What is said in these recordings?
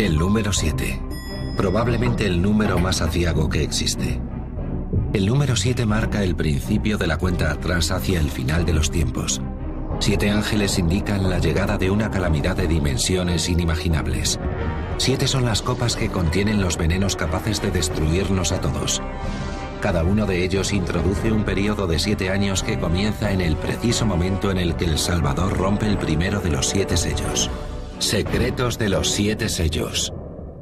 El número 7. Probablemente el número más aciago que existe. El número 7 marca el principio de la cuenta atrás hacia el final de los tiempos. 7 ángeles indican la llegada de una calamidad de dimensiones inimaginables. 7 son las copas que contienen los venenos capaces de destruirnos a todos. Cada uno de ellos introduce un periodo de 7 años que comienza en el preciso momento en el que el Salvador rompe el primero de los 7 sellos. Secretos de los 7 sellos.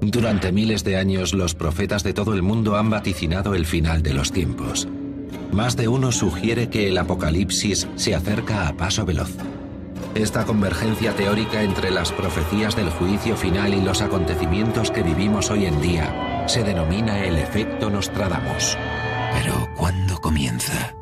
Durante miles de años, los profetas de todo el mundo han vaticinado el final de los tiempos. Más de uno sugiere que el apocalipsis se acerca a paso veloz. Esta convergencia teórica entre las profecías del juicio final y los acontecimientos que vivimos hoy en día se denomina el efecto Nostradamus. Pero, ¿cuándo comienza?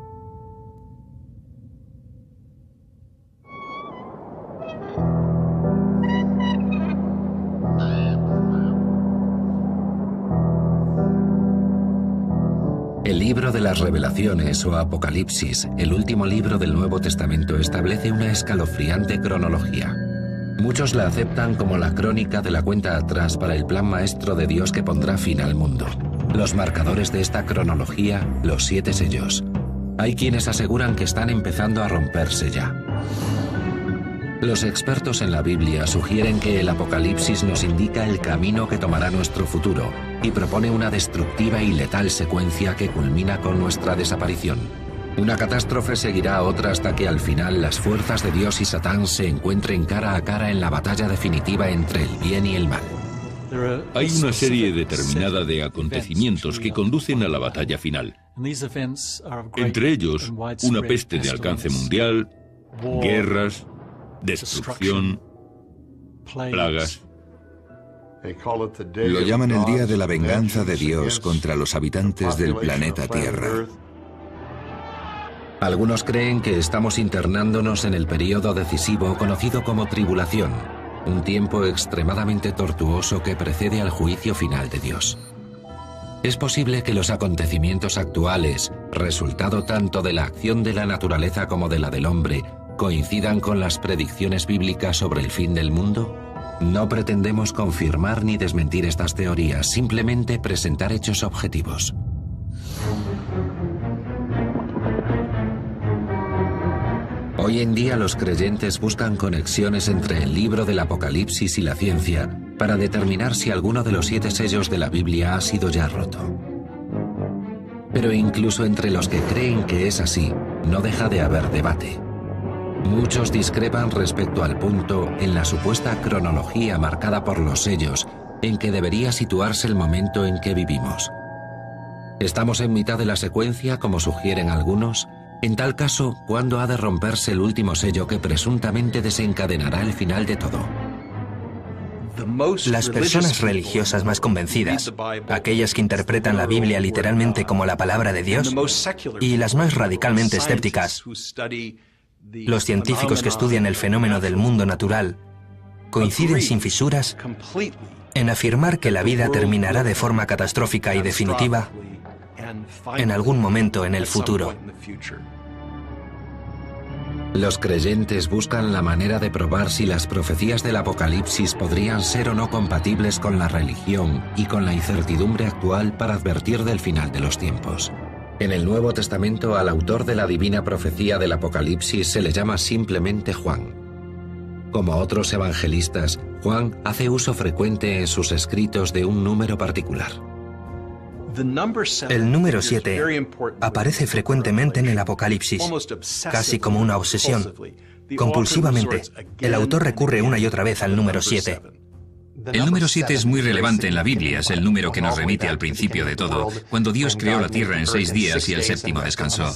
El libro de las Revelaciones o Apocalipsis, el último libro del Nuevo Testamento, establece una escalofriante cronología. Muchos la aceptan como la crónica de la cuenta atrás para el plan maestro de Dios que pondrá fin al mundo. Los marcadores de esta cronología, los 7 sellos. Hay quienes aseguran que están empezando a romperse ya. Los expertos en la Biblia sugieren que el Apocalipsis nos indica el camino que tomará nuestro futuro y propone una destructiva y letal secuencia que culmina con nuestra desaparición. Una catástrofe seguirá a otra hasta que al final las fuerzas de Dios y Satán se encuentren cara a cara en la batalla definitiva entre el bien y el mal. Hay una serie determinada de acontecimientos que conducen a la batalla final. Entre ellos, una peste de alcance mundial, guerras, destrucción, plagas. Lo llaman el día de la venganza de Dios contra los habitantes del planeta Tierra. Algunos creen que estamos internándonos en el periodo decisivo conocido como tribulación, un tiempo extremadamente tortuoso que precede al juicio final de Dios. Es posible que los acontecimientos actuales, resultado tanto de la acción de la naturaleza como de la del hombre, coincidan con las predicciones bíblicas sobre el fin del mundo. No pretendemos confirmar ni desmentir estas teorías, simplemente presentar hechos objetivos. Hoy en día los creyentes buscan conexiones entre el libro del Apocalipsis y la ciencia para determinar si alguno de los 7 sellos de la Biblia ha sido ya roto. Pero incluso entre los que creen que es así, no deja de haber debate. Muchos discrepan respecto al punto en la supuesta cronología marcada por los sellos en que debería situarse el momento en que vivimos. ¿Estamos en mitad de la secuencia, como sugieren algunos? En tal caso, ¿cuándo ha de romperse el último sello que presuntamente desencadenará el final de todo? Las personas religiosas más convencidas, aquellas que interpretan la Biblia literalmente como la palabra de Dios, y las más radicalmente escépticas, los científicos que estudian el fenómeno del mundo natural, coinciden sin fisuras en afirmar que la vida terminará de forma catastrófica y definitiva en algún momento en el futuro. Los creyentes buscan la manera de probar si las profecías del Apocalipsis podrían ser o no compatibles con la religión y con la incertidumbre actual para advertir del final de los tiempos. En el Nuevo Testamento, al autor de la divina profecía del Apocalipsis se le llama simplemente Juan. Como otros evangelistas, Juan hace uso frecuente en sus escritos de un número particular. El número 7 aparece frecuentemente en el Apocalipsis, casi como una obsesión. Compulsivamente, el autor recurre una y otra vez al número 7. El número 7 es muy relevante en la Biblia, es el número que nos remite al principio de todo, cuando Dios creó la tierra en 6 días y el séptimo descansó.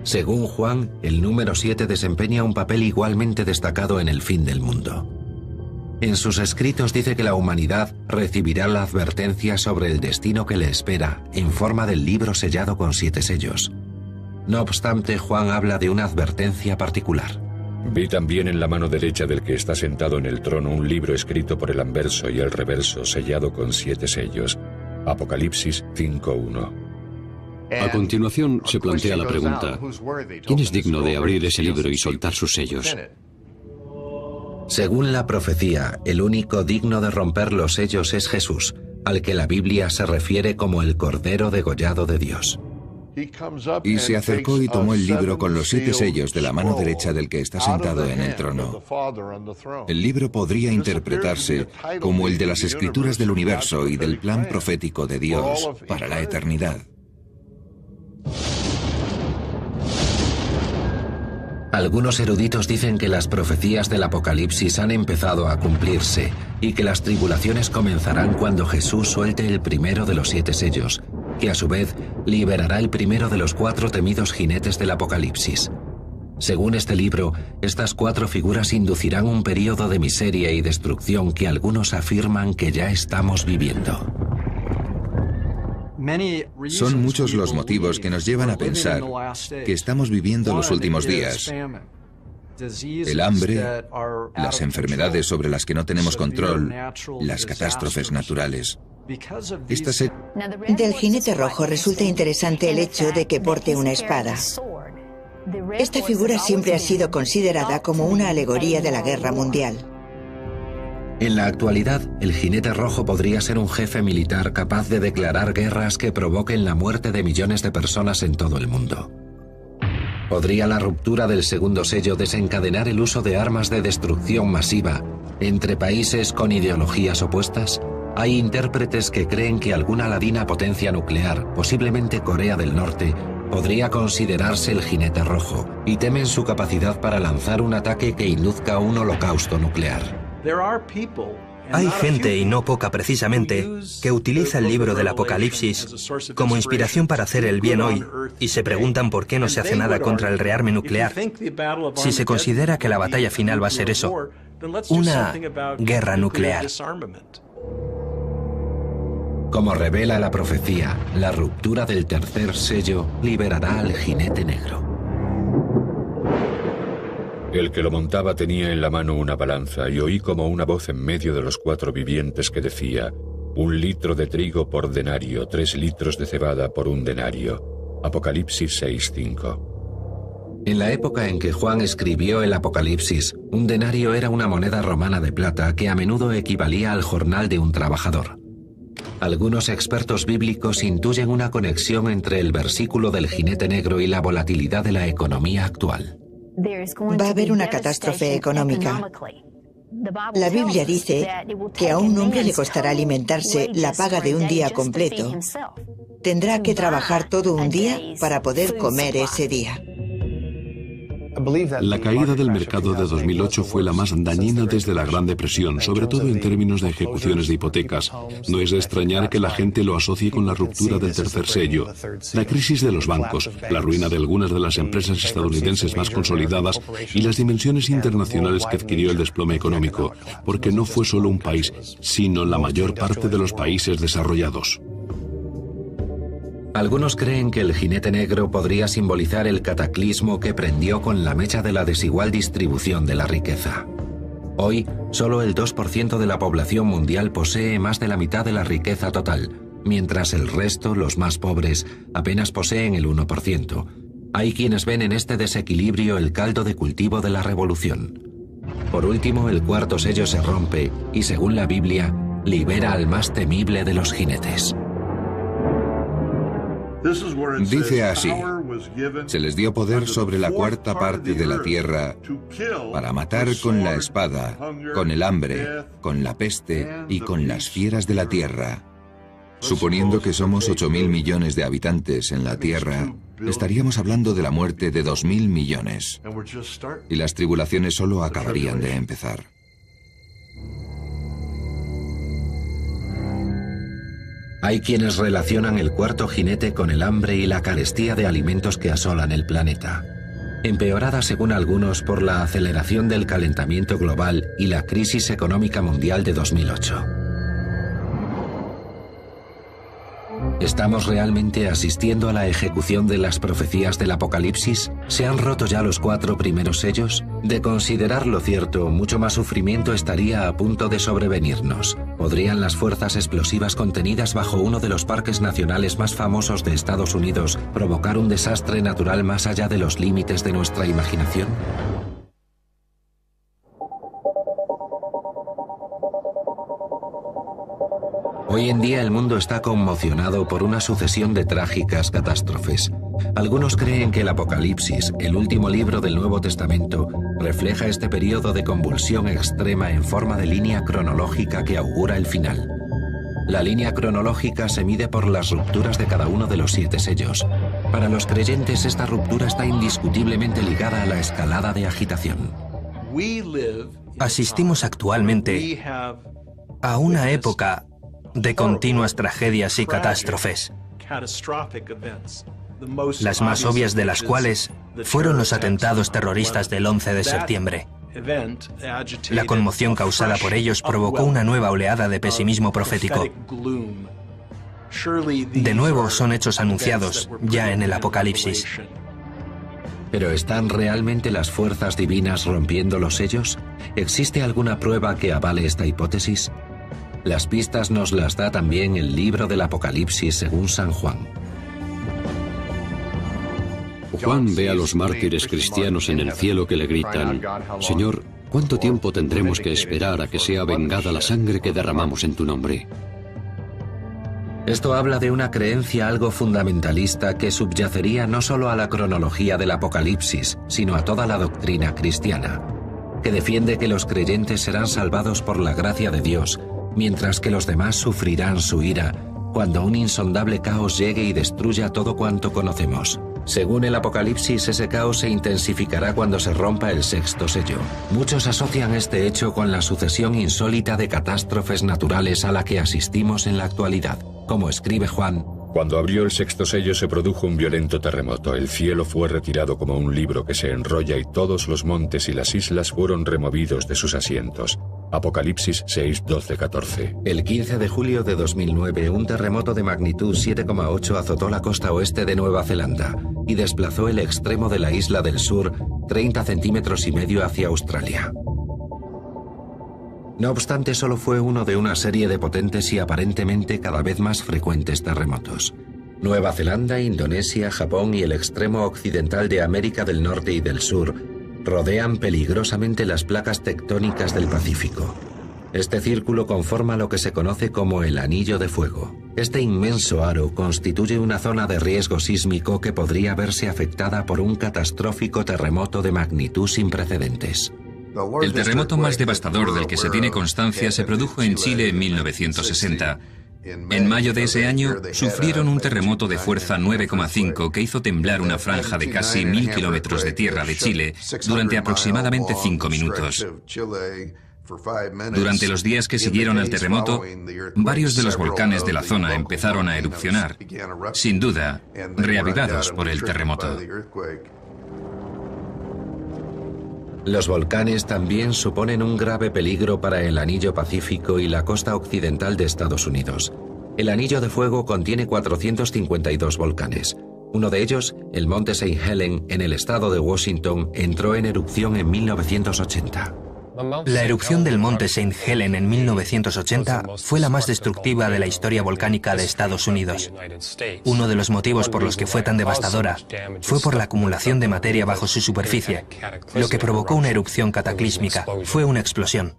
Según Juan, el número 7 desempeña un papel igualmente destacado en el fin del mundo. En sus escritos dice que la humanidad recibirá la advertencia sobre el destino que le espera en forma del libro sellado con 7 sellos. No obstante, Juan habla de una advertencia particular. Vi también en la mano derecha del que está sentado en el trono un libro escrito por el anverso y el reverso sellado con 7 sellos. Apocalipsis 5:1. A continuación se plantea la pregunta: ¿quién es digno de abrir ese libro y soltar sus sellos? Según la profecía, el único digno de romper los sellos es Jesús, al que la Biblia se refiere como el Cordero degollado de Dios. Y se acercó y tomó el libro con los 7 sellos de la mano derecha del que está sentado en el trono. El libro podría interpretarse como el de las escrituras del universo y del plan profético de Dios para la eternidad. Algunos eruditos dicen que las profecías del Apocalipsis han empezado a cumplirse y que las tribulaciones comenzarán cuando Jesús suelte el primero de los 7 sellos, que a su vez liberará el primero de los 4 temidos jinetes del Apocalipsis. Según este libro, estas 4 figuras inducirán un período de miseria y destrucción que algunos afirman que ya estamos viviendo. Son muchos los motivos que nos llevan a pensar que estamos viviendo los últimos días. El hambre, las enfermedades sobre las que no tenemos control, las catástrofes naturales. Del jinete rojo resulta interesante el hecho de que porte una espada. Esta figura siempre ha sido considerada como una alegoría de la guerra mundial. En la actualidad, el jinete rojo podría ser un jefe militar capaz de declarar guerras que provoquen la muerte de millones de personas en todo el mundo. ¿Podría la ruptura del segundo sello desencadenar el uso de armas de destrucción masiva entre países con ideologías opuestas? Hay intérpretes que creen que alguna ladina potencia nuclear, posiblemente Corea del Norte, podría considerarse el jinete rojo, y temen su capacidad para lanzar un ataque que induzca un holocausto nuclear. Hay gente, y no poca precisamente, que utiliza el libro del Apocalipsis como inspiración para hacer el bien hoy y se preguntan por qué no se hace nada contra el rearme nuclear. Si se considera que la batalla final va a ser eso, una guerra nuclear. Como revela la profecía, la ruptura del tercer sello liberará al jinete negro. El que lo montaba tenía en la mano una balanza y oí como una voz en medio de los 4 vivientes que decía: 1 litro de trigo por denario, 3 litros de cebada por 1 denario. Apocalipsis 6:5. En la época en que Juan escribió el Apocalipsis, un denario era una moneda romana de plata que a menudo equivalía al jornal de un trabajador. Algunos expertos bíblicos intuyen una conexión entre el versículo del jinete negro y la volatilidad de la economía actual. Va a haber una catástrofe económica. La Biblia dice que a un hombre le costará alimentarse la paga de un día completo. Tendrá que trabajar todo un día para poder comer ese día. La caída del mercado de 2008 fue la más dañina desde la Gran Depresión, sobre todo en términos de ejecuciones de hipotecas. No es de extrañar que la gente lo asocie con la ruptura del tercer sello, la crisis de los bancos, la ruina de algunas de las empresas estadounidenses más consolidadas y las dimensiones internacionales que adquirió el desplome económico, porque no fue solo un país, sino la mayor parte de los países desarrollados. Algunos creen que el jinete negro podría simbolizar el cataclismo que prendió con la mecha de la desigual distribución de la riqueza. Hoy, solo el 2% de la población mundial posee más de la mitad de la riqueza total, mientras el resto, los más pobres, apenas poseen el 1%. Hay quienes ven en este desequilibrio el caldo de cultivo de la revolución. Por último, el cuarto sello se rompe y, según la Biblia, libera al más temible de los jinetes. Dice así: se les dio poder sobre la 4ª parte de la tierra para matar con la espada, con el hambre, con la peste y con las fieras de la tierra. Suponiendo que somos 8.000 millones de habitantes en la tierra, estaríamos hablando de la muerte de 2.000 millones. Y las tribulaciones solo acabarían de empezar. Hay quienes relacionan el cuarto jinete con el hambre y la carestía de alimentos que asolan el planeta, empeorada según algunos por la aceleración del calentamiento global y la crisis económica mundial de 2008. ¿Estamos realmente asistiendo a la ejecución de las profecías del Apocalipsis? ¿Se han roto ya los 4 primeros sellos? De considerarlo cierto, mucho más sufrimiento estaría a punto de sobrevenirnos. ¿Podrían las fuerzas explosivas contenidas bajo uno de los parques nacionales más famosos de Estados Unidos provocar un desastre natural más allá de los límites de nuestra imaginación? Hoy en día el mundo está conmocionado por una sucesión de trágicas catástrofes. Algunos creen que el Apocalipsis, el último libro del Nuevo Testamento, refleja este periodo de convulsión extrema en forma de línea cronológica que augura el final. La línea cronológica se mide por las rupturas de cada uno de los 7 sellos. Para los creyentes, esta ruptura está indiscutiblemente ligada a la escalada de agitación. Asistimos actualmente a una época de continuas tragedias y catástrofes, las más obvias de las cuales fueron los atentados terroristas del 11 de septiembre. La conmoción causada por ellos provocó una nueva oleada de pesimismo profético. De nuevo son hechos anunciados ya en el Apocalipsis. ¿Pero están realmente las fuerzas divinas rompiendo los sellos? ¿Existe alguna prueba que avale esta hipótesis? Las pistas nos las da también el libro del Apocalipsis según San Juan. Juan ve a los mártires cristianos en el cielo que le gritan: Señor, ¿cuánto tiempo tendremos que esperar a que sea vengada la sangre que derramamos en tu nombre? Esto habla de una creencia algo fundamentalista que subyacería no solo a la cronología del Apocalipsis, sino a toda la doctrina cristiana, que defiende que los creyentes serán salvados por la gracia de Dios, mientras que los demás sufrirán su ira cuando un insondable caos llegue y destruya todo cuanto conocemos. Según el Apocalipsis, ese caos se intensificará cuando se rompa el 6º sello. Muchos asocian este hecho con la sucesión insólita de catástrofes naturales a la que asistimos en la actualidad. Como escribe Juan: Cuando abrió el 6º sello se produjo un violento terremoto. El cielo fue retirado como un libro que se enrolla y todos los montes y las islas fueron removidos de sus asientos. Apocalipsis 6, 12, 14. El 15 de julio de 2009, un terremoto de magnitud 7,8 azotó la costa oeste de Nueva Zelanda y desplazó el extremo de la isla del sur 30,5 centímetros hacia Australia. No obstante, solo fue uno de una serie de potentes y aparentemente cada vez más frecuentes terremotos. Nueva Zelanda, Indonesia, Japón y el extremo occidental de América del Norte y del Sur rodean peligrosamente las placas tectónicas del Pacífico. Este círculo conforma lo que se conoce como el Anillo de Fuego. Este inmenso aro constituye una zona de riesgo sísmico que podría verse afectada por un catastrófico terremoto de magnitud sin precedentes. El terremoto más devastador del que se tiene constancia se produjo en Chile en 1960. En mayo de ese año sufrieron un terremoto de fuerza 9,5 que hizo temblar una franja de casi 1000 kilómetros de tierra de Chile durante aproximadamente 5 minutos. Durante los días que siguieron al terremoto, varios de los volcanes de la zona empezaron a erupcionar, sin duda, reavivados por el terremoto. Los volcanes también suponen un grave peligro para el Anillo Pacífico y la costa occidental de Estados Unidos. El Anillo de Fuego contiene 452 volcanes. Uno de ellos, el Monte St. Helen, en el estado de Washington, entró en erupción en 1980. La erupción del Monte St. Helen en 1980 fue la más destructiva de la historia volcánica de Estados Unidos. Uno de los motivos por los que fue tan devastadora fue por la acumulación de materia bajo su superficie. Lo que provocó una erupción cataclísmica fue una explosión.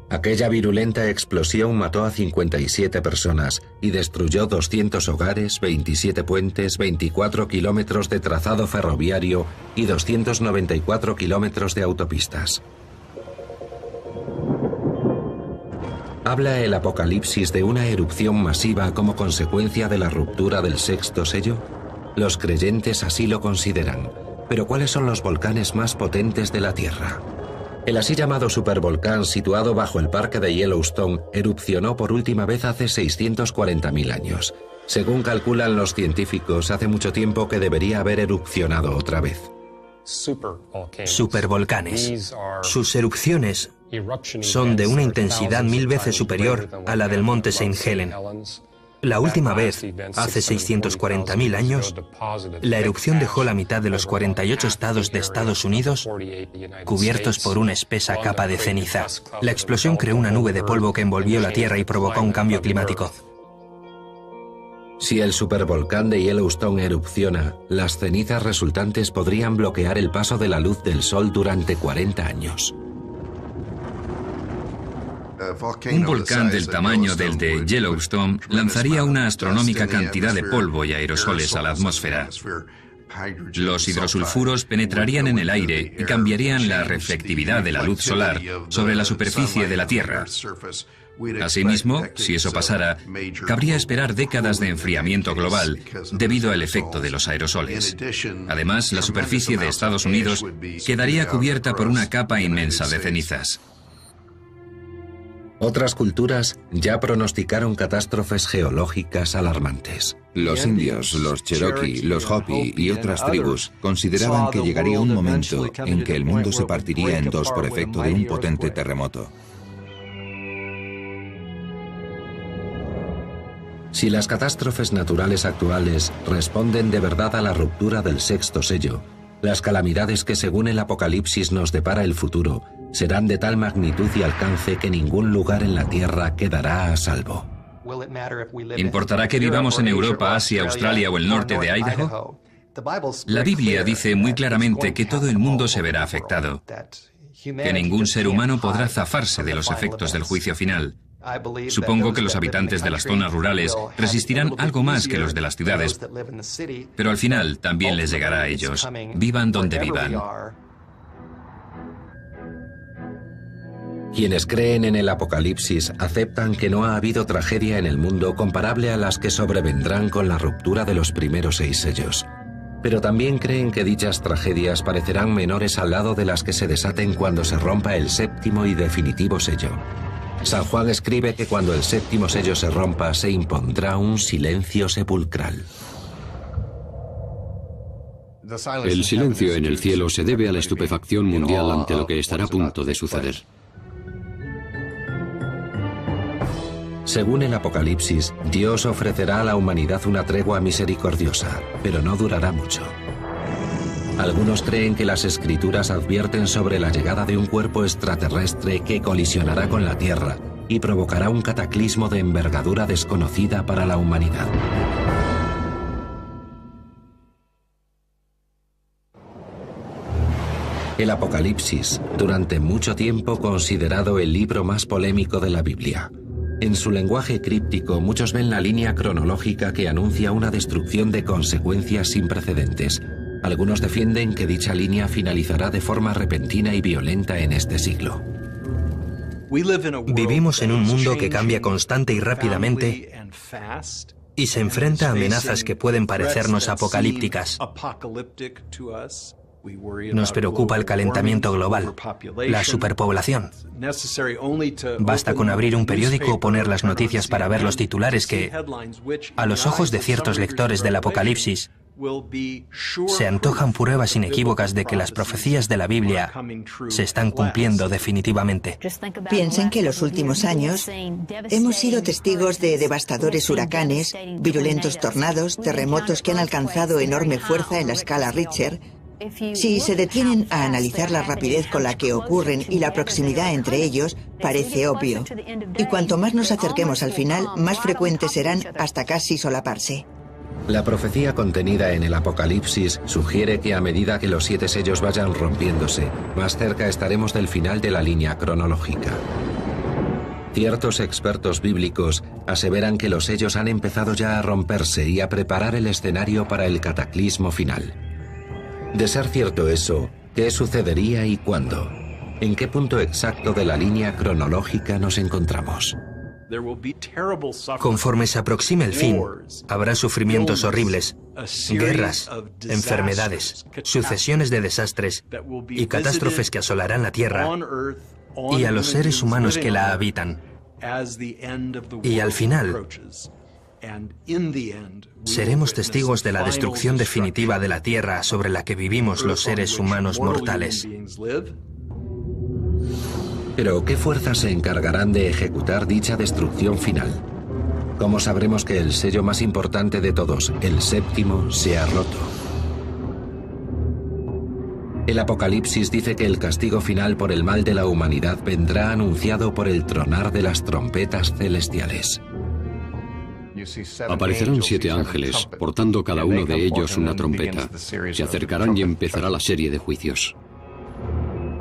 Aquella virulenta explosión mató a 57 personas y destruyó 200 hogares, 27 puentes, 24 kilómetros de trazado ferroviario y 294 kilómetros de autopistas. ¿Habla el Apocalipsis de una erupción masiva como consecuencia de la ruptura del 6º sello? Los creyentes así lo consideran. Pero ¿cuáles son los volcanes más potentes de la Tierra? El así llamado supervolcán, situado bajo el parque de Yellowstone, erupcionó por última vez hace 640.000 años. Según calculan los científicos, hace mucho tiempo que debería haber erupcionado otra vez. Supervolcanes. Sus erupciones son de una intensidad 1000 veces superior a la del Monte St. Helen. La última vez, hace 640.000 años, la erupción dejó la mitad de los 48 estados de Estados Unidos cubiertos por una espesa capa de ceniza. La explosión creó una nube de polvo que envolvió la Tierra y provocó un cambio climático. Si el supervolcán de Yellowstone erupciona, las cenizas resultantes podrían bloquear el paso de la luz del Sol durante 40 años. Un volcán del tamaño del de Yellowstone lanzaría una astronómica cantidad de polvo y aerosoles a la atmósfera. Los hidrosulfuros penetrarían en el aire y cambiarían la reflectividad de la luz solar sobre la superficie de la Tierra. Asimismo, si eso pasara, cabría esperar décadas de enfriamiento global debido al efecto de los aerosoles. Además, la superficie de Estados Unidos quedaría cubierta por una capa inmensa de cenizas. Otras culturas ya pronosticaron catástrofes geológicas alarmantes. Los indios, los cherokee, los hopi y otras tribus consideraban que llegaría un momento en que el mundo se partiría en dos por efecto de un potente terremoto. Si las catástrofes naturales actuales responden de verdad a la ruptura del sexto sello, las calamidades que según el Apocalipsis nos depara el futuro serán de tal magnitud y alcance que ningún lugar en la Tierra quedará a salvo. ¿Importará que vivamos en Europa, Asia, Australia o el norte de Idaho? La Biblia dice muy claramente que todo el mundo se verá afectado, que ningún ser humano podrá zafarse de los efectos del juicio final. Supongo que los habitantes de las zonas rurales resistirán algo más que los de las ciudades, pero al final también les llegará a ellos, vivan donde vivan. Quienes creen en el Apocalipsis aceptan que no ha habido tragedia en el mundo comparable a las que sobrevendrán con la ruptura de los primeros 6 sellos. Pero también creen que dichas tragedias parecerán menores al lado de las que se desaten cuando se rompa el séptimo y definitivo sello. San Juan escribe que cuando el séptimo sello se rompa se impondrá un silencio sepulcral. El silencio en el cielo se debe a la estupefacción mundial ante lo que estará a punto de suceder. Según el Apocalipsis, Dios ofrecerá a la humanidad una tregua misericordiosa, pero no durará mucho. Algunos creen que las Escrituras advierten sobre la llegada de un cuerpo extraterrestre que colisionará con la Tierra y provocará un cataclismo de envergadura desconocida para la humanidad. El Apocalipsis, durante mucho tiempo considerado el libro más polémico de la Biblia. En su lenguaje críptico, muchos ven la línea cronológica que anuncia una destrucción de consecuencias sin precedentes. Algunos defienden que dicha línea finalizará de forma repentina y violenta en este siglo. Vivimos en un mundo que cambia constante y rápidamente y se enfrenta a amenazas que pueden parecernos apocalípticas. Nos preocupa el calentamiento global, la superpoblación. Basta con abrir un periódico o poner las noticias para ver los titulares que, a los ojos de ciertos lectores del Apocalipsis, se antojan pruebas inequívocas de que las profecías de la Biblia se están cumpliendo definitivamente. Piensen que en los últimos años hemos sido testigos de devastadores huracanes, virulentos tornados, terremotos que han alcanzado enorme fuerza en la escala Richter. Si se detienen a analizar la rapidez con la que ocurren y la proximidad entre ellos, parece obvio. Y cuanto más nos acerquemos al final, más frecuentes serán hasta casi solaparse. La profecía contenida en el Apocalipsis sugiere que a medida que los 7 sellos vayan rompiéndose, más cerca estaremos del final de la línea cronológica. Ciertos expertos bíblicos aseveran que los sellos han empezado ya a romperse y a preparar el escenario para el cataclismo final. De ser cierto eso, ¿qué sucedería y cuándo? ¿En qué punto exacto de la línea cronológica nos encontramos? Conforme se aproxime el fin, habrá sufrimientos horribles, guerras, enfermedades, sucesiones de desastres y catástrofes que asolarán la Tierra y a los seres humanos que la habitan. Y al final, seremos testigos de la destrucción definitiva de la Tierra sobre la que vivimos los seres humanos mortales. Pero, ¿qué fuerzas se encargarán de ejecutar dicha destrucción final? ¿Cómo sabremos que el sello más importante de todos, el séptimo, se ha roto? El Apocalipsis dice que el castigo final por el mal de la humanidad vendrá anunciado por el tronar de las trompetas celestiales. Aparecerán 7 ángeles, portando cada uno de ellos una trompeta. Se acercarán y empezará la serie de juicios.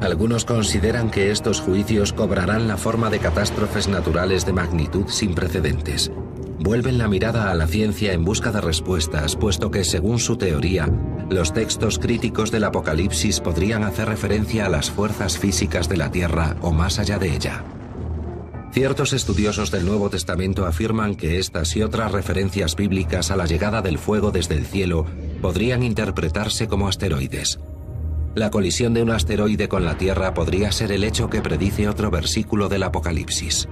Algunos consideran que estos juicios cobrarán la forma de catástrofes naturales de magnitud sin precedentes. Vuelven la mirada a la ciencia en busca de respuestas, puesto que, según su teoría, los textos críticos del Apocalipsis podrían hacer referencia a las fuerzas físicas de la Tierra o más allá de ella. Ciertos estudiosos del Nuevo Testamento afirman que estas y otras referencias bíblicas a la llegada del fuego desde el cielo podrían interpretarse como asteroides. La colisión de un asteroide con la Tierra podría ser el hecho que predice otro versículo del Apocalipsis.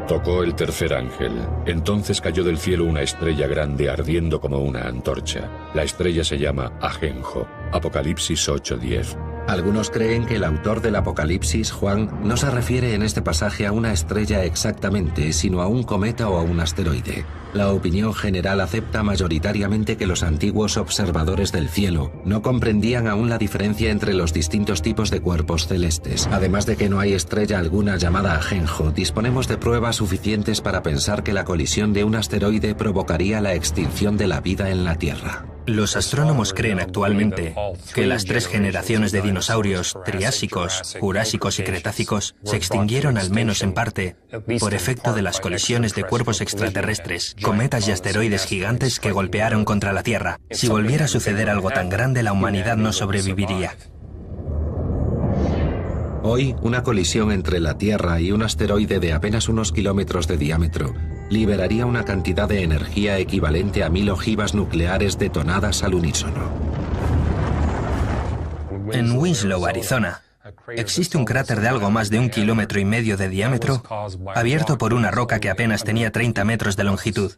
Tocó el tercer ángel. Entonces cayó del cielo una estrella grande ardiendo como una antorcha. La estrella se llama Ajenjo. Apocalipsis 8:10. Algunos creen que el autor del Apocalipsis, Juan, no se refiere en este pasaje a una estrella exactamente, sino a un cometa o a un asteroide. La opinión general acepta mayoritariamente que los antiguos observadores del cielo no comprendían aún la diferencia entre los distintos tipos de cuerpos celestes. Además de que no hay estrella alguna llamada Ajenjo, disponemos de pruebas suficientes para pensar que la colisión de un asteroide provocaría la extinción de la vida en la Tierra. Los astrónomos creen actualmente que las 3 generaciones de dinosaurios, triásicos, jurásicos y cretácicos, se extinguieron al menos en parte por efecto de las colisiones de cuerpos extraterrestres, cometas y asteroides gigantes que golpearon contra la Tierra. Si volviera a suceder algo tan grande, la humanidad no sobreviviría. Hoy, una colisión entre la Tierra y un asteroide de apenas unos kilómetros de diámetro liberaría una cantidad de energía equivalente a 1000 ojivas nucleares detonadas al unísono. En Winslow, Arizona, existe un cráter de algo más de 1,5 kilómetros de diámetro, abierto por una roca que apenas tenía 30 metros de longitud.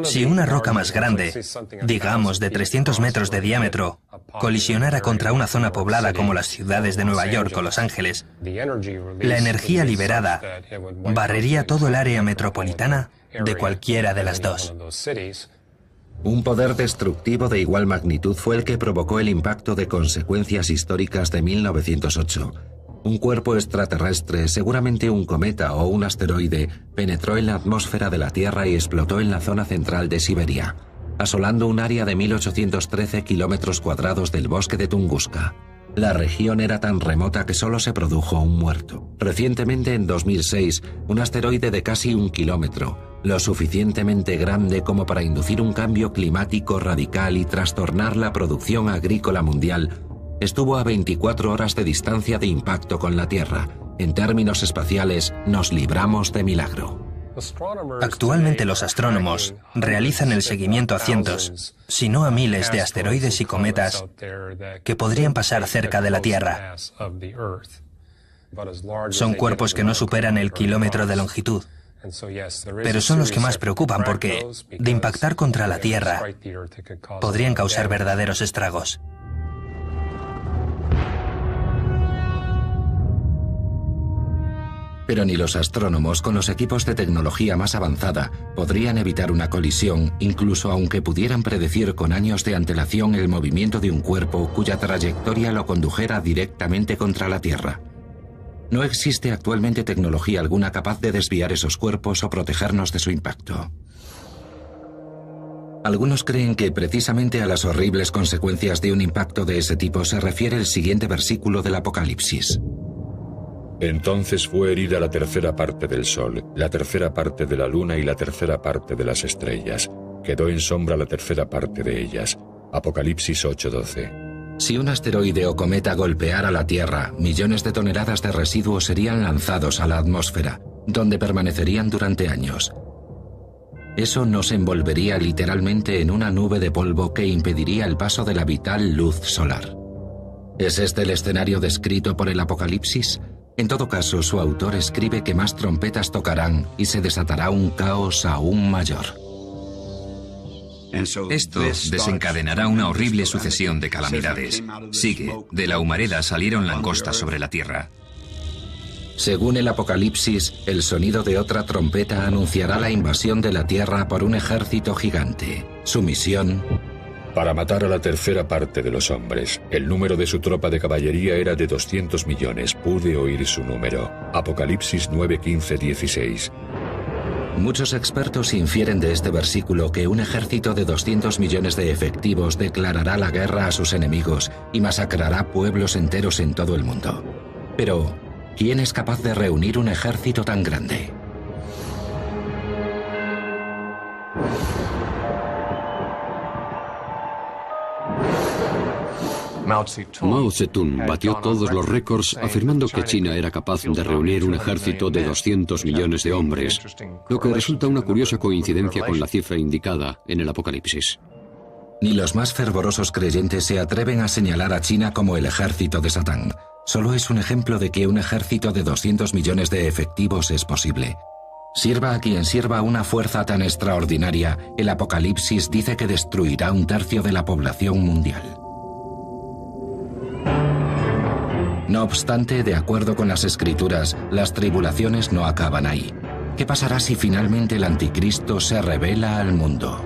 Si una roca más grande, digamos de 300 metros de diámetro, colisionara contra una zona poblada como las ciudades de Nueva York o Los Ángeles, la energía liberada barrería todo el área metropolitana de cualquiera de las dos. Un poder destructivo de igual magnitud fue el que provocó el impacto de consecuencias históricas de 1908. Un cuerpo extraterrestre, seguramente un cometa o un asteroide, penetró en la atmósfera de la Tierra y explotó en la zona central de Siberia, asolando un área de 1813 kilómetros cuadrados del bosque de Tunguska. La región era tan remota que solo se produjo un muerto. Recientemente, en 2006, un asteroide de casi 1 kilómetro, lo suficientemente grande como para inducir un cambio climático radical y trastornar la producción agrícola mundial, estuvo a 24 horas de distancia de impacto con la Tierra. En términos espaciales, nos libramos de milagro. Actualmente los astrónomos realizan el seguimiento a cientos, si no a miles de asteroides y cometas que podrían pasar cerca de la Tierra. Son cuerpos que no superan el kilómetro de longitud, pero son los que más preocupan porque, de impactar contra la Tierra, podrían causar verdaderos estragos. Pero ni los astrónomos, con los equipos de tecnología más avanzada, podrían evitar una colisión, incluso aunque pudieran predecir con años de antelación el movimiento de un cuerpo cuya trayectoria lo condujera directamente contra la Tierra. No existe actualmente tecnología alguna capaz de desviar esos cuerpos o protegernos de su impacto. Algunos creen que precisamente a las horribles consecuencias de un impacto de ese tipo se refiere el siguiente versículo del Apocalipsis. Entonces fue herida la tercera parte del sol, la tercera parte de la luna y la tercera parte de las estrellas. Quedó en sombra la tercera parte de ellas. Apocalipsis 8:12. Si un asteroide o cometa golpeara la Tierra, millones de toneladas de residuos serían lanzados a la atmósfera, donde permanecerían durante años. Eso nos envolvería literalmente en una nube de polvo que impediría el paso de la vital luz solar. ¿Es este el escenario descrito por el Apocalipsis? En todo caso, su autor escribe que más trompetas tocarán y se desatará un caos aún mayor. Esto desencadenará una horrible sucesión de calamidades. Sigue, de la humareda salieron langostas sobre la tierra. Según el Apocalipsis, el sonido de otra trompeta anunciará la invasión de la tierra por un ejército gigante. Su misión: para matar a la tercera parte de los hombres. El número de su tropa de caballería era de 200 millones. Pude oír su número. Apocalipsis 9:15-16. Muchos expertos infieren de este versículo que un ejército de 200 millones de efectivos declarará la guerra a sus enemigos y masacrará pueblos enteros en todo el mundo. Pero, ¿quién es capaz de reunir un ejército tan grande? Mao Zedong batió todos los récords afirmando que China era capaz de reunir un ejército de 200 millones de hombres, lo que resulta una curiosa coincidencia con la cifra indicada en el Apocalipsis. Ni los más fervorosos creyentes se atreven a señalar a China como el ejército de Satán. Solo es un ejemplo de que un ejército de 200 millones de efectivos es posible. Sirva a quien sirva una fuerza tan extraordinaria, el Apocalipsis dice que destruirá 1/3 de la población mundial. No obstante, de acuerdo con las Escrituras, las tribulaciones no acaban ahí. ¿Qué pasará si finalmente el anticristo se revela al mundo?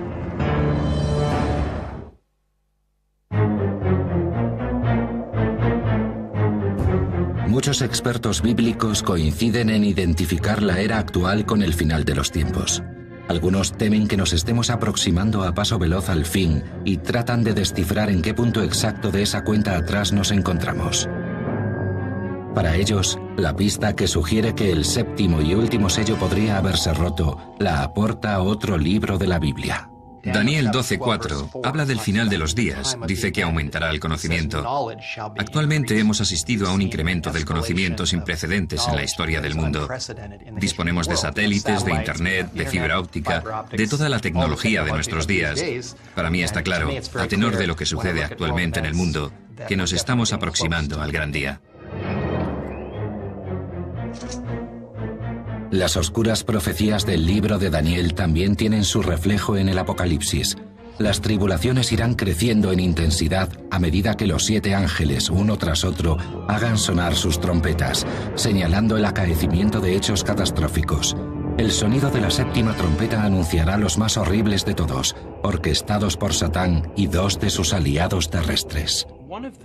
Muchos expertos bíblicos coinciden en identificar la era actual con el final de los tiempos. Algunos temen que nos estemos aproximando a paso veloz al fin y tratan de descifrar en qué punto exacto de esa cuenta atrás nos encontramos. Para ellos, la pista que sugiere que el séptimo y último sello podría haberse roto la aporta otro libro de la Biblia. Daniel 12:4 habla del final de los días, dice que aumentará el conocimiento. Actualmente hemos asistido a un incremento del conocimiento sin precedentes en la historia del mundo. Disponemos de satélites, de internet, de fibra óptica, de toda la tecnología de nuestros días. Para mí está claro, a tenor de lo que sucede actualmente en el mundo, que nos estamos aproximando al gran día. Las oscuras profecías del libro de Daniel también tienen su reflejo en el Apocalipsis. Las tribulaciones irán creciendo en intensidad a medida que los 7 ángeles, uno tras otro, hagan sonar sus trompetas, señalando el acaecimiento de hechos catastróficos. El sonido de la 7ª trompeta anunciará los más horribles de todos, orquestados por Satán y 2 de sus aliados terrestres.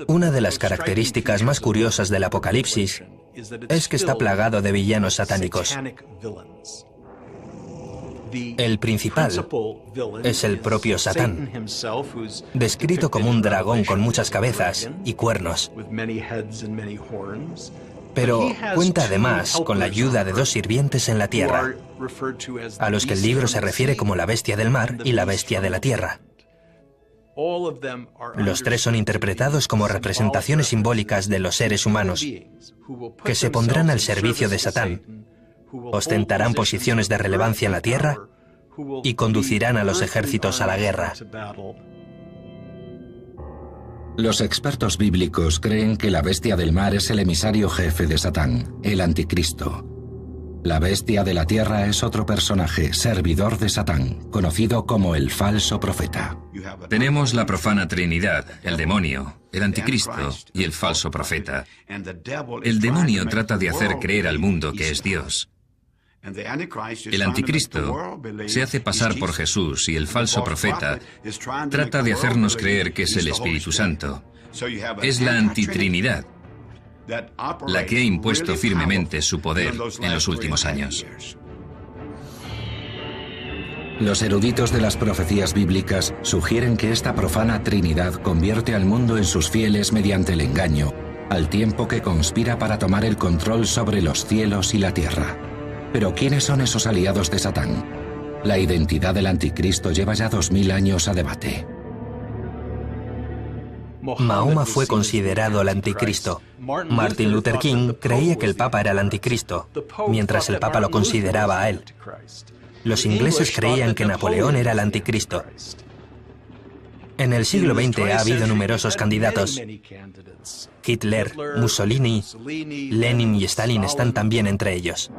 Una de las características más curiosas del Apocalipsis es que está plagado de villanos satánicos. El principal es el propio Satán, descrito como un dragón con muchas cabezas y cuernos. Pero cuenta además con la ayuda de 2 sirvientes en la tierra, a los que el libro se refiere como la bestia del mar y la bestia de la tierra. Los 3 son interpretados como representaciones simbólicas de los seres humanos, que se pondrán al servicio de Satán, ostentarán posiciones de relevancia en la tierra y conducirán a los ejércitos a la guerra. Los expertos bíblicos creen que la bestia del mar es el emisario jefe de Satán, el anticristo. La bestia de la tierra es otro personaje, servidor de Satán, conocido como el falso profeta. Tenemos la profana Trinidad, el demonio, el anticristo y el falso profeta. El demonio trata de hacer creer al mundo que es Dios. El anticristo se hace pasar por Jesús y el falso profeta trata de hacernos creer que es el Espíritu Santo. Es la antitrinidad, la que ha impuesto firmemente su poder en los últimos años. Los eruditos de las profecías bíblicas sugieren que esta profana Trinidad convierte al mundo en sus fieles mediante el engaño, al tiempo que conspira para tomar el control sobre los cielos y la tierra. Pero ¿quiénes son esos aliados de Satán? La identidad del anticristo lleva ya 2000 años a debate. Mahoma fue considerado el anticristo. Martin Luther King creía que el Papa era el anticristo, mientras el Papa lo consideraba a él. Los ingleses creían que Napoleón era el anticristo. En el siglo XX ha habido numerosos candidatos. Hitler, Mussolini, Lenin y Stalin están también entre ellos.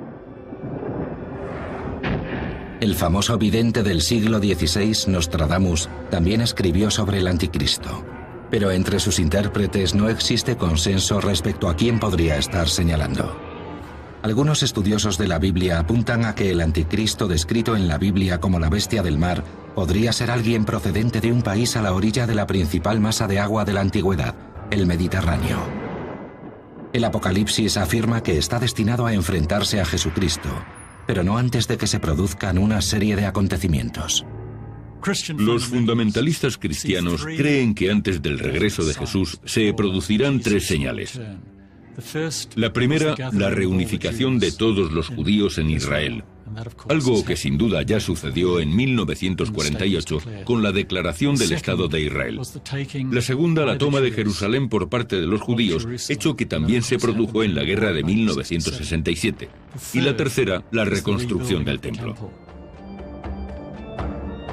El famoso vidente del siglo XVI, Nostradamus, también escribió sobre el anticristo. Pero entre sus intérpretes no existe consenso respecto a quién podría estar señalando. Algunos estudiosos de la Biblia apuntan a que el anticristo descrito en la Biblia como la bestia del mar podría ser alguien procedente de un país a la orilla de la principal masa de agua de la antigüedad, el Mediterráneo. El Apocalipsis afirma que está destinado a enfrentarse a Jesucristo. pero no antes de que se produzcan una serie de acontecimientos. Los fundamentalistas cristianos creen que antes del regreso de Jesús se producirán 3 señales. La primera, la reunificación de todos los judíos en Israel, algo que sin duda ya sucedió en 1948 con la declaración del Estado de Israel. La segunda, la toma de Jerusalén por parte de los judíos, hecho que también se produjo en la guerra de 1967. Y la tercera, la reconstrucción del templo.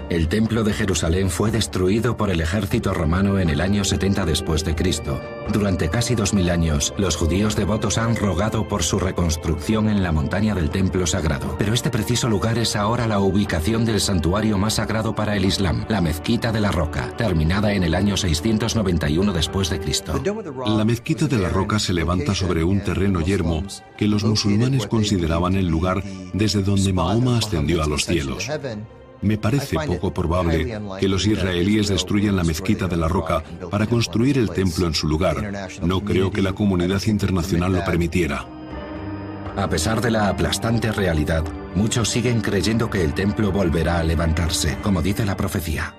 El templo de Jerusalén fue destruido por el ejército romano en el año 70 después de Cristo. Durante casi 2000 años, los judíos devotos han rogado por su reconstrucción en la montaña del templo sagrado. Pero este preciso lugar es ahora la ubicación del santuario más sagrado para el Islam, la Mezquita de la Roca, terminada en el año 691 después de Cristo. La Mezquita de la Roca se levanta sobre un terreno yermo que los musulmanes consideraban el lugar desde donde Mahoma ascendió a los cielos. Me parece poco probable que los israelíes destruyan la Mezquita de la Roca para construir el templo en su lugar. No creo que la comunidad internacional lo permitiera. A pesar de la aplastante realidad, muchos siguen creyendo que el templo volverá a levantarse, como dice la profecía.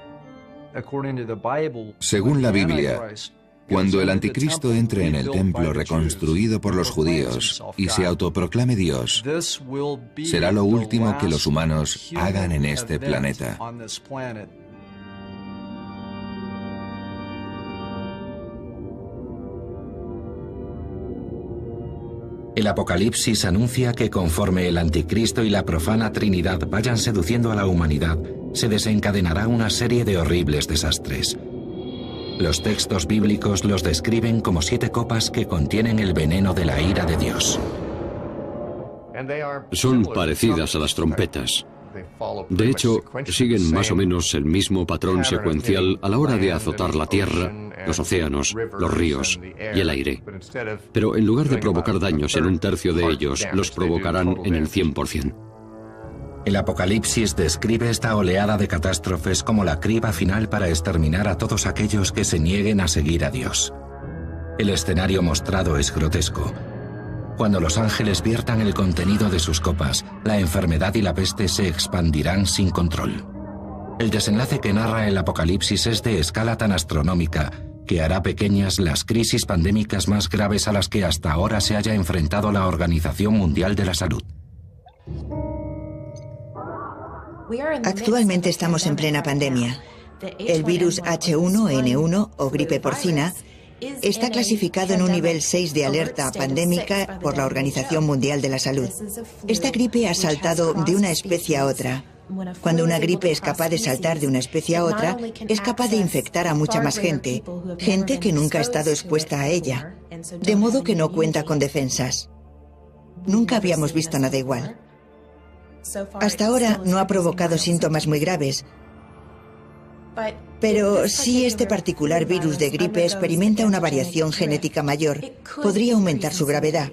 Según la Biblia, cuando el anticristo entre en el templo reconstruido por los judíos y se autoproclame Dios, será lo último que los humanos hagan en este planeta. El Apocalipsis anuncia que conforme el anticristo y la profana Trinidad vayan seduciendo a la humanidad, se desencadenará una serie de horribles desastres. Los textos bíblicos los describen como 7 copas que contienen el veneno de la ira de Dios. Son parecidas a las trompetas. De hecho, siguen más o menos el mismo patrón secuencial a la hora de azotar la tierra, los océanos, los ríos y el aire. Pero en lugar de provocar daños en 1/3 de ellos, los provocarán en el 100%. El Apocalipsis describe esta oleada de catástrofes como la criba final para exterminar a todos aquellos que se nieguen a seguir a Dios. El escenario mostrado es grotesco. Cuando los ángeles viertan el contenido de sus copas, la enfermedad y la peste se expandirán sin control. El desenlace que narra el Apocalipsis es de escala tan astronómica que hará pequeñas las crisis pandémicas más graves a las que hasta ahora se haya enfrentado la Organización Mundial de la Salud. Actualmente estamos en plena pandemia. El virus H1N1 o gripe porcina está clasificado en un nivel 6 de alerta pandémica por la Organización Mundial de la Salud. Esta gripe ha saltado de una especie a otra. Cuando una gripe es capaz de saltar de una especie a otra, es capaz de infectar a mucha más gente, gente que nunca ha estado expuesta a ella, de modo que no cuenta con defensas. Nunca habíamos visto nada igual. Hasta ahora no ha provocado síntomas muy graves, pero si este particular virus de gripe experimenta una variación genética mayor, podría aumentar su gravedad,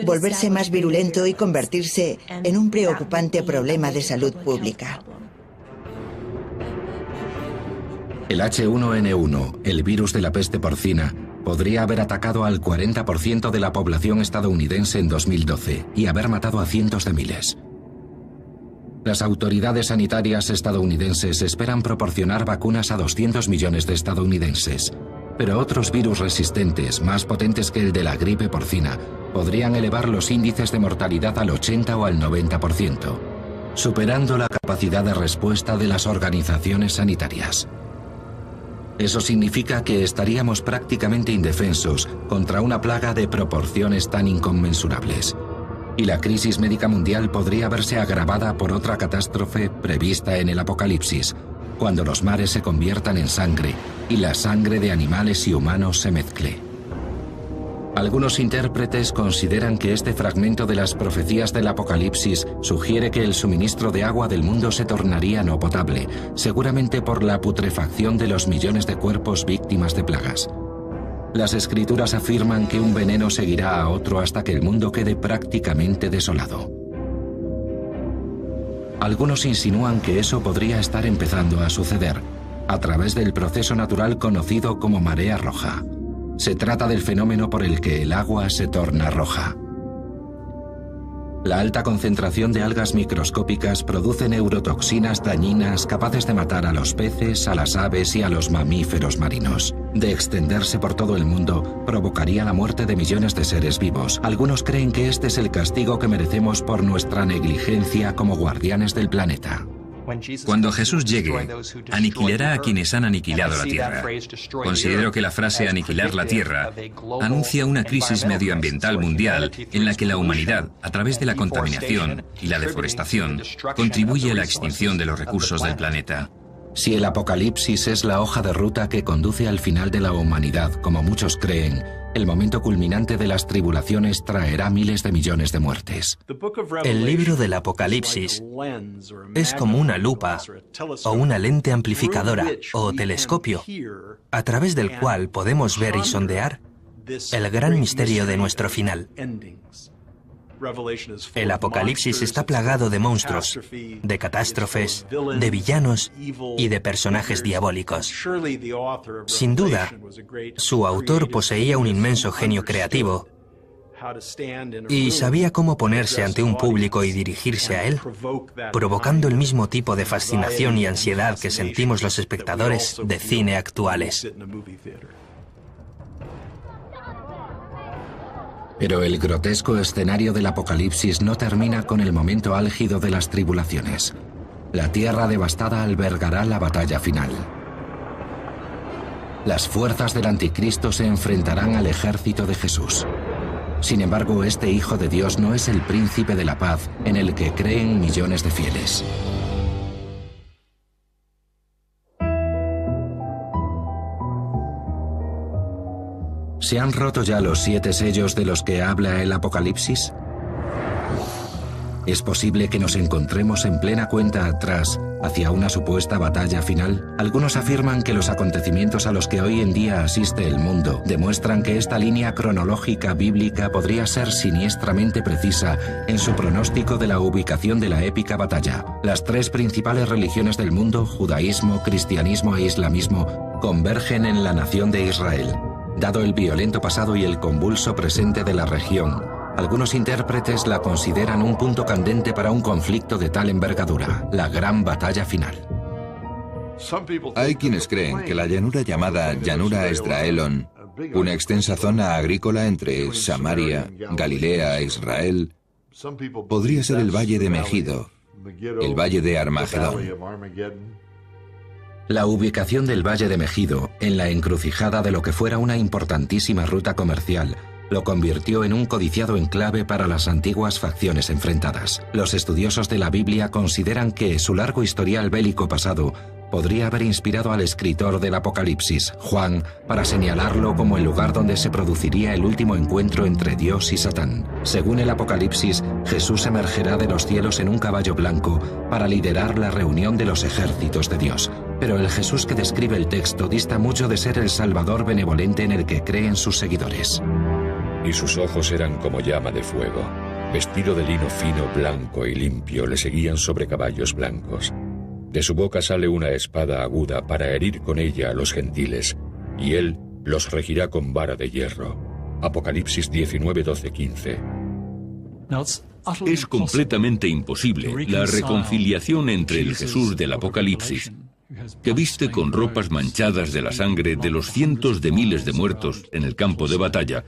volverse más virulento y convertirse en un preocupante problema de salud pública. El H1N1, el virus de la peste porcina, podría haber atacado al 40% de la población estadounidense en 2012 y haber matado a cientos de miles. Las autoridades sanitarias estadounidenses esperan proporcionar vacunas a 200 millones de estadounidenses, pero otros virus resistentes, más potentes que el de la gripe porcina, podrían elevar los índices de mortalidad al 80 o al 90%, superando la capacidad de respuesta de las organizaciones sanitarias. Eso significa que estaríamos prácticamente indefensos contra una plaga de proporciones tan inconmensurables. Y la crisis médica mundial podría verse agravada por otra catástrofe prevista en el Apocalipsis, cuando los mares se conviertan en sangre y la sangre de animales y humanos se mezcle. Algunos intérpretes consideran que este fragmento de las profecías del Apocalipsis sugiere que el suministro de agua del mundo se tornaría no potable, seguramente por la putrefacción de los millones de cuerpos víctimas de plagas. Las escrituras afirman que un veneno seguirá a otro hasta que el mundo quede prácticamente desolado. Algunos insinúan que eso podría estar empezando a suceder, a través del proceso natural conocido como marea roja. Se trata del fenómeno por el que el agua se torna roja. La alta concentración de algas microscópicas produce neurotoxinas dañinas capaces de matar a los peces, a las aves y a los mamíferos marinos. De extenderse por todo el mundo, provocaría la muerte de millones de seres vivos. Algunos creen que este es el castigo que merecemos por nuestra negligencia como guardianes del planeta. Cuando Jesús llegue, aniquilará a quienes han aniquilado la tierra. Considero que la frase aniquilar la tierra anuncia una crisis medioambiental mundial en la que la humanidad, a través de la contaminación y la deforestación, contribuye a la extinción de los recursos del planeta. Si el Apocalipsis es la hoja de ruta que conduce al final de la humanidad, como muchos creen, el momento culminante de las tribulaciones traerá miles de millones de muertes. El libro del Apocalipsis es como una lupa o una lente amplificadora o telescopio, a través del cual podemos ver y sondear el gran misterio de nuestro final. El Apocalipsis está plagado de monstruos, de catástrofes, de villanos y de personajes diabólicos. Sin duda, su autor poseía un inmenso genio creativo y sabía cómo ponerse ante un público y dirigirse a él, provocando el mismo tipo de fascinación y ansiedad que sentimos los espectadores de cine actuales. Pero el grotesco escenario del Apocalipsis no termina con el momento álgido de las tribulaciones. La tierra devastada albergará la batalla final. Las fuerzas del anticristo se enfrentarán al ejército de Jesús. Sin embargo, este Hijo de Dios no es el príncipe de la paz en el que creen millones de fieles. ¿Se han roto ya los 7 sellos de los que habla el Apocalipsis? ¿Es posible que nos encontremos en plena cuenta atrás hacia una supuesta batalla final? Algunos afirman que los acontecimientos a los que hoy en día asiste el mundo demuestran que esta línea cronológica bíblica podría ser siniestramente precisa en su pronóstico de la ubicación de la épica batalla. Las 3 principales religiones del mundo, judaísmo, cristianismo e islamismo, convergen en la nación de Israel. Dado el violento pasado y el convulso presente de la región, algunos intérpretes la consideran un punto candente para un conflicto de tal envergadura, la gran batalla final. Hay quienes creen que la llanura llamada Llanura Esdraelon, una extensa zona agrícola entre Samaria, Galilea e Israel, podría ser el valle de Megido, el valle de Armagedón. La ubicación del Valle de Megido, en la encrucijada de lo que fuera una importantísima ruta comercial, lo convirtió en un codiciado enclave para las antiguas facciones enfrentadas. Los estudiosos de la Biblia consideran que su largo historial bélico pasado podría haber inspirado al escritor del Apocalipsis, Juan, para señalarlo como el lugar donde se produciría el último encuentro entre Dios y Satán. Según el Apocalipsis, Jesús emergerá de los cielos en un caballo blanco para liderar la reunión de los ejércitos de Dios. Pero el Jesús que describe el texto dista mucho de ser el Salvador benevolente en el que creen sus seguidores. Y sus ojos eran como llama de fuego. Vestido de lino fino, blanco y limpio, le seguían sobre caballos blancos. De su boca sale una espada aguda para herir con ella a los gentiles, y él los regirá con vara de hierro. Apocalipsis 19, 12, 15. Es completamente imposible la reconciliación entre el Jesús del Apocalipsis, que viste con ropas manchadas de la sangre de los cientos de miles de muertos en el campo de batalla,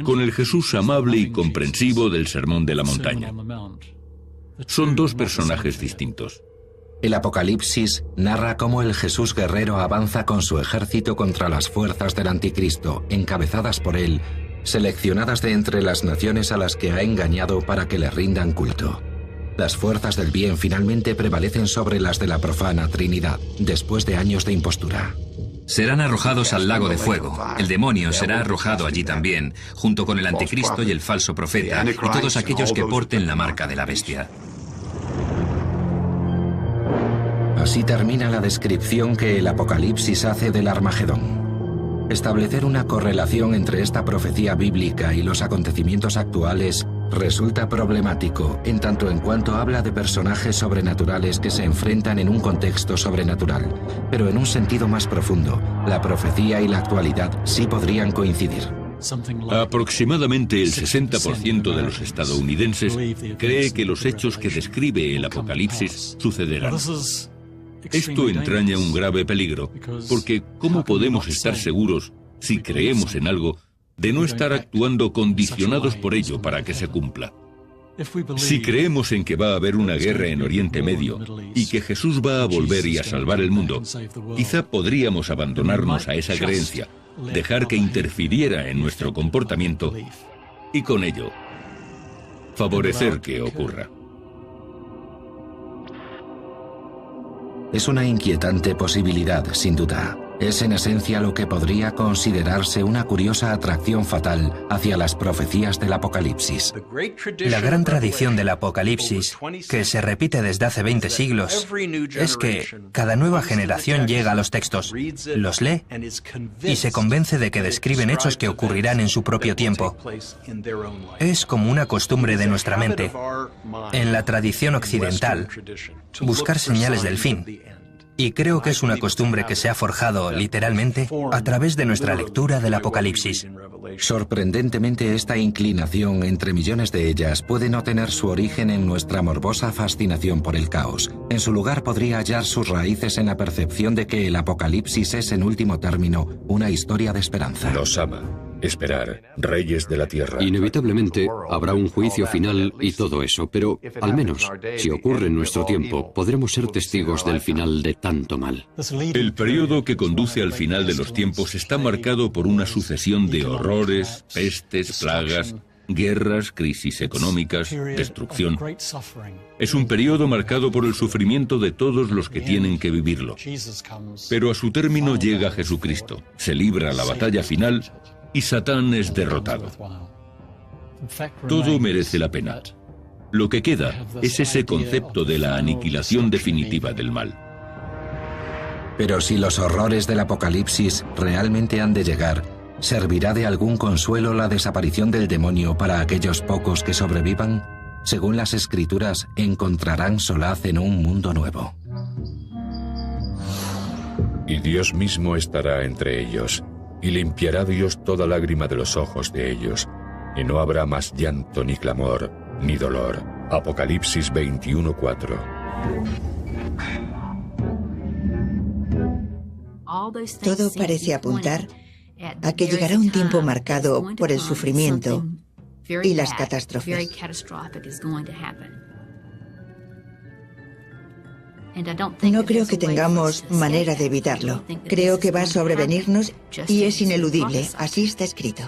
con el Jesús amable y comprensivo del Sermón de la Montaña. Son 2 personajes distintos. El Apocalipsis narra cómo el Jesús guerrero avanza con su ejército contra las fuerzas del anticristo, encabezadas por él, seleccionadas de entre las naciones a las que ha engañado para que le rindan culto. Las fuerzas del bien finalmente prevalecen sobre las de la profana Trinidad, después de años de impostura. Serán arrojados al lago de fuego. El demonio será arrojado allí también, junto con el anticristo y el falso profeta, y todos aquellos que porten la marca de la bestia. Así termina la descripción que el Apocalipsis hace del Armagedón. Establecer una correlación entre esta profecía bíblica y los acontecimientos actuales resulta problemático, en tanto en cuanto habla de personajes sobrenaturales que se enfrentan en un contexto sobrenatural. Pero en un sentido más profundo, la profecía y la actualidad sí podrían coincidir. Aproximadamente el 60% de los estadounidenses cree que los hechos que describe el Apocalipsis sucederán. Esto entraña un grave peligro, porque ¿cómo podemos estar seguros, si creemos en algo, de no estar actuando condicionados por ello para que se cumpla? Si creemos en que va a haber una guerra en Oriente Medio y que Jesús va a volver y a salvar el mundo, quizá podríamos abandonarnos a esa creencia, dejar que interfiriera en nuestro comportamiento y con ello favorecer que ocurra. Es una inquietante posibilidad, sin duda. Es en esencia lo que podría considerarse una curiosa atracción fatal hacia las profecías del Apocalipsis. La gran tradición del Apocalipsis, que se repite desde hace 20 siglos, es que cada nueva generación llega a los textos, los lee y se convence de que describen hechos que ocurrirán en su propio tiempo. Es como una costumbre de nuestra mente, en la tradición occidental, buscar señales del fin. Y creo que es una costumbre que se ha forjado, literalmente, a través de nuestra lectura del Apocalipsis. Sorprendentemente, esta inclinación entre millones de ellas puede no tener su origen en nuestra morbosa fascinación por el caos. En su lugar podría hallar sus raíces en la percepción de que el Apocalipsis es, en último término, una historia de esperanza. Los ama. Esperar, reyes de la tierra. Inevitablemente habrá un juicio final y todo eso, pero al menos, si ocurre en nuestro tiempo, podremos ser testigos del final de tanto mal. El periodo que conduce al final de los tiempos está marcado por una sucesión de horrores, pestes, plagas, guerras, crisis económicas, destrucción. Es un periodo marcado por el sufrimiento de todos los que tienen que vivirlo. Pero a su término llega Jesucristo, se libra la batalla final y Satán es derrotado. Todo merece la pena. Lo que queda es ese concepto de la aniquilación definitiva del mal. Pero si los horrores del Apocalipsis realmente han de llegar, ¿servirá de algún consuelo la desaparición del demonio para aquellos pocos que sobrevivan? Según las Escrituras, encontrarán solaz en un mundo nuevo. Y Dios mismo estará entre ellos, y limpiará Dios toda lágrima de los ojos de ellos, y no habrá más llanto, ni clamor, ni dolor. Apocalipsis 21:4. Todo parece apuntar a que llegará un tiempo marcado por el sufrimiento y las catástrofes. No creo que tengamos manera de evitarlo. Creo que va a sobrevenirnos y es ineludible. Así está escrito.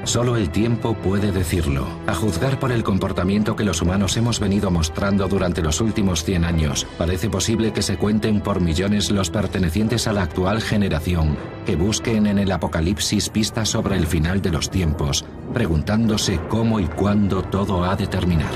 Solo el tiempo puede decirlo. A juzgar por el comportamiento que los humanos hemos venido mostrando durante los últimos 100 años, parece posible que se cuenten por millones los pertenecientes a la actual generación que busquen en el Apocalipsis pistas sobre el final de los tiempos, preguntándose cómo y cuándo todo ha de terminar.